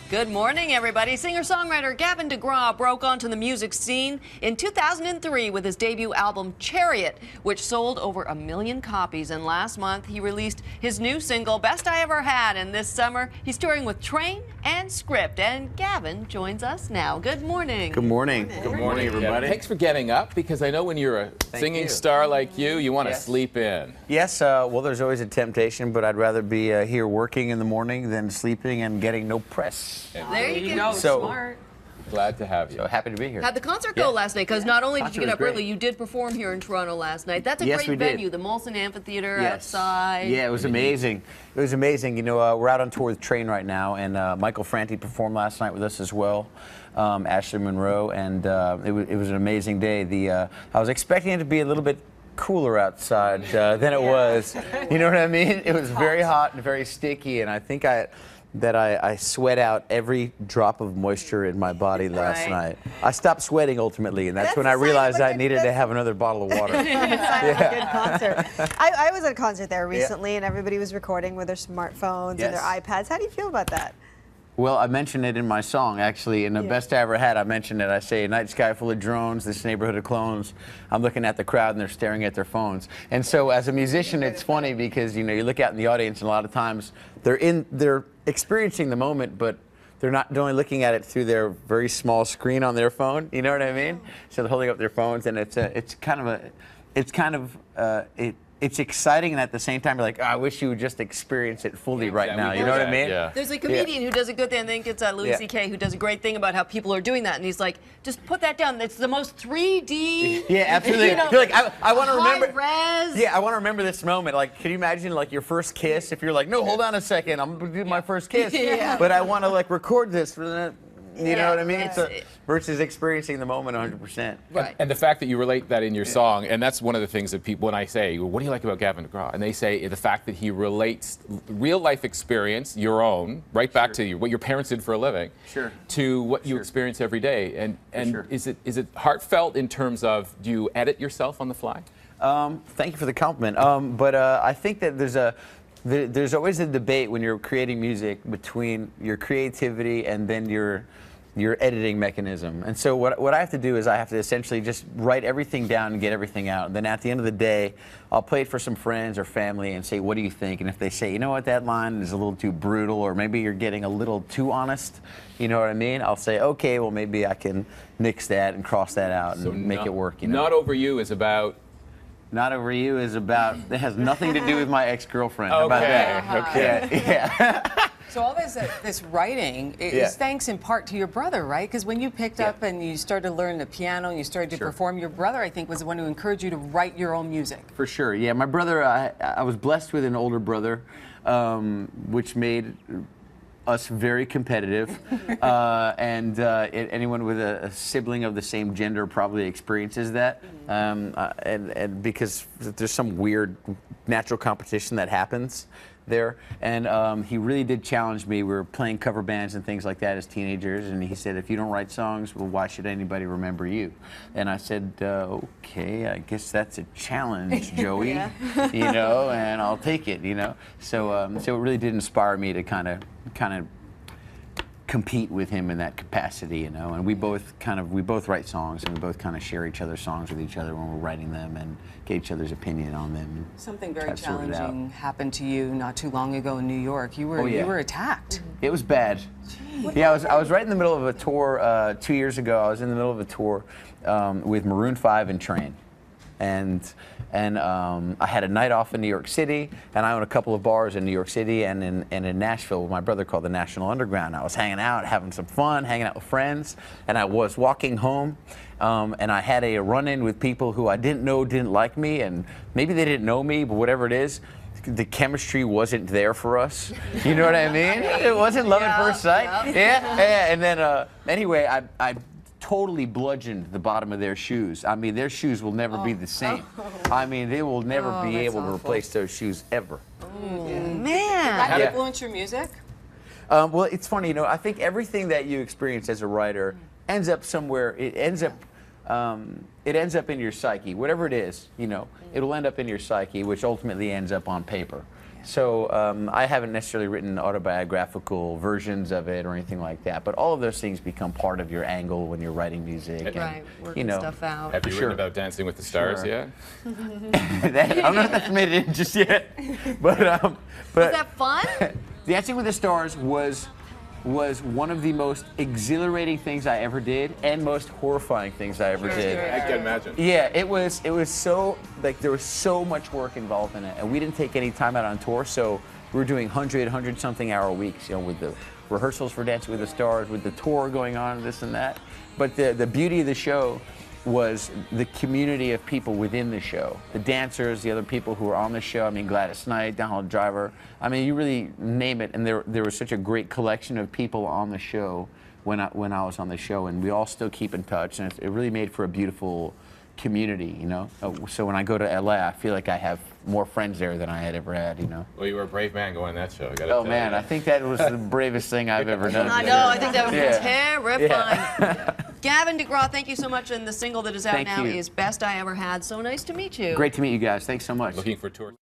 Good morning, everybody. Singer-songwriter Gavin DeGraw broke onto the music scene in 2003 with his debut album, Chariot, which sold over 1 million copies. And last month, he released his new single, Best I Ever Had. And this summer, he's touring with Train and Script. And Gavin joins us now. Good morning. Good morning. Good morning, everybody. Thanks for getting up, because I know when you're a singing star like you want to sleep in. Yes, well, there's always a temptation, but I'd rather be here working in the morning than sleeping and getting no press. There you go. So, Smart. Glad to have you. So happy to be here. How'd the concert go last night? Because not only did you Concert get up was great. early, you did perform here in Toronto last night. That's a Yes, we great did. venue, the Molson Amphitheater outside. Yeah, it was amazing. It was amazing. You know, we're out on tour with Train right now, and Michael Franti performed last night with us as well, Ashley Monroe, and it was an amazing day. I was expecting it to be a little bit cooler outside than it was. You know what I mean? It was very hot and very sticky, and I think I sweat out every drop of moisture in my body last night. I stopped sweating ultimately, and that's when I realized I needed to have another bottle of water. A good concert. I was at a concert there recently, and everybody was recording with their smartphones and their iPads. How do you feel about that? Well, I mentioned it in my song, actually. In the Best I Ever Had, I mentioned it. I say, night sky full of drones, this neighborhood of clones. I'm looking at the crowd, and they're staring at their phones. And so as a musician, it's funny because, you know, you look out in the audience, and a lot of times they're experiencing the moment, but they're only looking at it through their very small screen on their phone. You know what I mean? So they're holding up their phones, and it's exciting, and at the same time, you're like, oh, I wish you would just experience it fully right now. You know what I mean? Yeah. There's a comedian who does a good thing. I think it's Louis C.K. who does a great thing about how people are doing that, and he's like, just put that down. It's the most 3D. Yeah, absolutely. You know, You're like, I want to remember. High res. Yeah, I want to remember this moment. Like, can you imagine like your first kiss? If you're like, no, hold on a second, I'm gonna do my first kiss. But I want to like record this for the. You know what I mean? So, versus experiencing the moment 100%. Right. And the fact that you relate that in your song, and that's one of the things that people, when I say, well, what do you like about Gavin DeGraw? And they say the fact that he relates real life experience, your own, right back to what your parents did for a living, to what you experience every day. And is it heartfelt in terms of, do you edit yourself on the fly? Thank you for the compliment. But I think that there's always a debate when you're creating music between your creativity and then your editing mechanism. And so what I have to do is I have to essentially just write everything down and get everything out. And then at the end of the day, I'll play it for some friends or family and say, what do you think? And if they say, you know what, that line is a little too brutal, or maybe you're getting a little too honest, you know what I mean? I'll say, okay, well, maybe I can nix that and cross that out and make it work. You know? Not Over You is about... Not Over You is about, it has nothing to do with my ex-girlfriend. How about that? Okay. Yeah. So all this writing is thanks in part to your brother, right? Because when you picked up and you started to learn the piano and you started to perform, your brother, I think, was the one who encouraged you to write your own music. For sure, yeah. My brother, I was blessed with an older brother, which made us very competitive, and anyone with a sibling of the same gender probably experiences that, and because there's some weird natural competition that happens there, and he really did challenge me. We were playing cover bands and things like that as teenagers, and he said, if you don't write songs, well, why should anybody remember you? And I said, okay, I guess that's a challenge, Joey, you know, and I'll take it, you know. So so it really did inspire me to kind of compete with him in that capacity, you know. And we both write songs, and we both kind of share each other's songs with each other when we're writing them and get each other's opinion on them. And something very challenging happened to you not too long ago in New York. You were attacked. It was bad. Yeah, I was right in the middle of a tour 2 years ago. I was in the middle of a tour with Maroon 5 and Train. And I had a night off in New York City, and I own a couple of bars in New York City and in Nashville with my brother called the National Underground. I was hanging out, having some fun, hanging out with friends, and I was walking home, and I had a run-in with people who I didn't know didn't like me, and maybe they didn't know me, but whatever it is, the chemistry wasn't there for us. You know what I mean? It wasn't love at first sight. Yeah. And then anyway, I totally bludgeoned the bottom of their shoes. I mean, their shoes will never be the same. I mean, they will never be able to replace those shoes ever. Man. Did that influence your music? Well, it's funny, you know, I think everything that you experience as a writer ends up somewhere. It ends up in your psyche, whatever it is, you know. It'll end up in your psyche, which ultimately ends up on paper. So I haven't necessarily written autobiographical versions of it or anything like that, but all of those things become part of your angle when you're writing music. And, Right, working stuff out. Have you written about Dancing with the Stars yet? I'm not that familiar just yet. But Was that fun? Dancing with the Stars was one of the most exhilarating things I ever did and most horrifying things I ever did. I can imagine. Yeah, it was so, like, there was so much work involved in it, and we didn't take any time out on tour, so we were doing 100 something hour weeks, with the rehearsals for Dancing with the Stars, with the tour going on, this and that. But the beauty of the show was the community of people within the show. The dancers, the other people who were on the show. I mean, Gladys Knight, Donald Driver. I mean, you really name it. And there was such a great collection of people on the show when I was on the show. And we all still keep in touch. And it really made for a beautiful community, So when I go to LA, I feel like I have more friends there than I had ever had, Well, you were a brave man going on that show. Oh, man, I think that was the bravest thing I've ever done. I know, I think that would be terrifying. Gavin DeGraw, thank you so much. And the single that is out now is Best I Ever Had. So nice to meet you. Great to meet you guys. Thanks so much. Looking for tours.